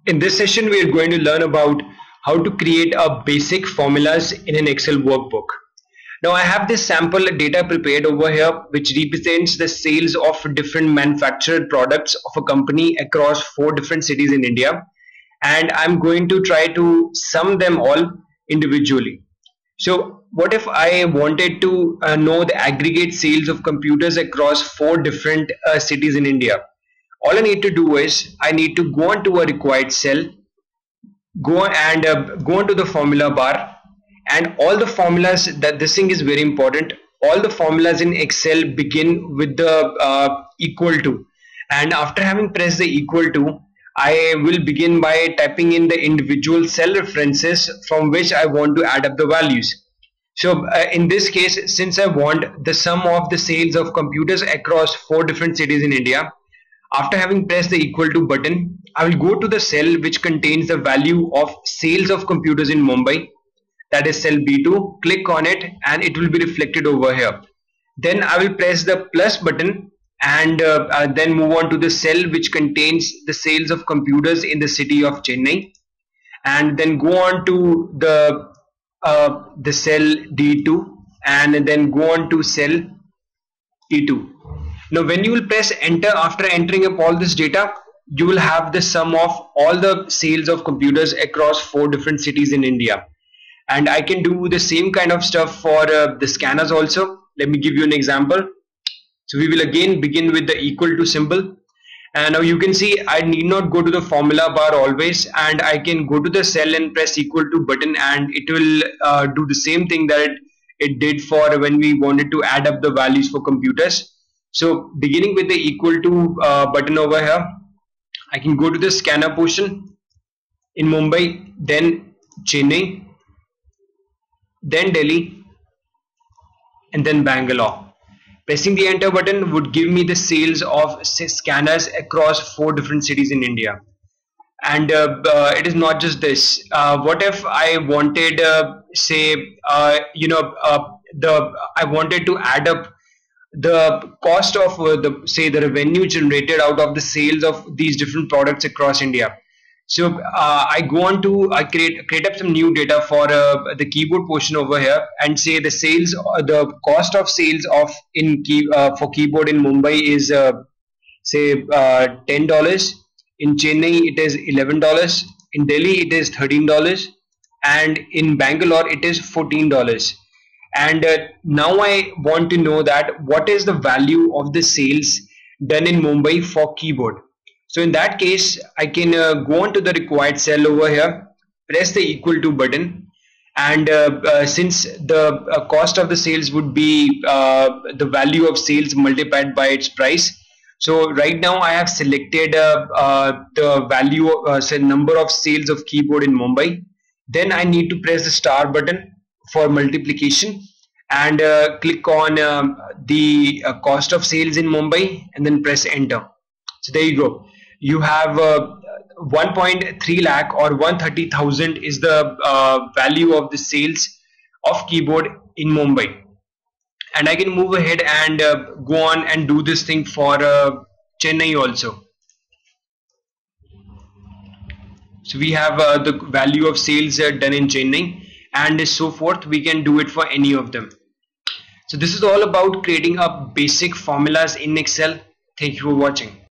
In this session, we are going to learn about how to create a basic formulas in an Excel workbook. Now, I have this sample data prepared over here, which represents the sales of different manufactured products of a company across 4 different cities in India. And I'm going to try to sum them all individually. So, what if I wanted to know the aggregate sales of computers across 4 different cities in India? All I need to do is I need to go onto a required cell, go onto the formula bar, and all the formulas, that this thing is very important. All the formulas in Excel begin with the equal to, and after having pressed the equal to, I will begin by typing in the individual cell references from which I want to add up the values. So in this case, since I want the sum of the sales of computers across 4 different cities in India, after having pressed the equal to button, I will go to the cell which contains the value of sales of computers in Mumbai, that is cell B2, click on it and it will be reflected over here. Then I will press the plus button and then move on to the cell which contains the sales of computers in the city of Chennai, and then go on to the cell D2 and then go on to cell E2. Now, when you will press enter after entering up all this data, you will have the sum of all the sales of computers across 4 different cities in India. And I can do the same kind of stuff for the scanners also. Let me give you an example. So we will again begin with the equal to symbol. And now you can see I need not go to the formula bar always, and I can go to the cell and press equal to button and it will do the same thing that it did for when we wanted to add up the values for computers. So beginning with the equal to button over here, I can go to the scanner portion in Mumbai, then Chennai, then Delhi, and then Bangalore. Pressing the enter button would give me the sales of scanners across 4 different cities in India. And it is not just this. What if I wanted, say, the I wanted to add up the cost of the revenue generated out of the sales of these different products across India. So I go on to I create up some new data for the keyboard portion over here and say the sales, the cost of sales of for keyboard in Mumbai is say $10. In Chennai it is $11. In Delhi it is $13, and in Bangalore it is $14. And now I want to know that what is the value of the sales done in Mumbai for keyboard. So in that case, I can go on to the required cell over here, press the equal to button, and since the cost of the sales would be the value of sales multiplied by its price. So right now I have selected the value, say number of sales of keyboard in Mumbai. Then I need to press the star button for multiplication and click on the cost of sales in Mumbai and then press enter. So there you go. You have 1.3 lakh or 130,000 is the value of the sales of keyboard in Mumbai. And I can move ahead and go on and do this thing for Chennai also. So we have the value of sales done in Chennai and so forth. We can do it for any of them. So this is all about creating up basic formulas in Excel. Thank you for watching.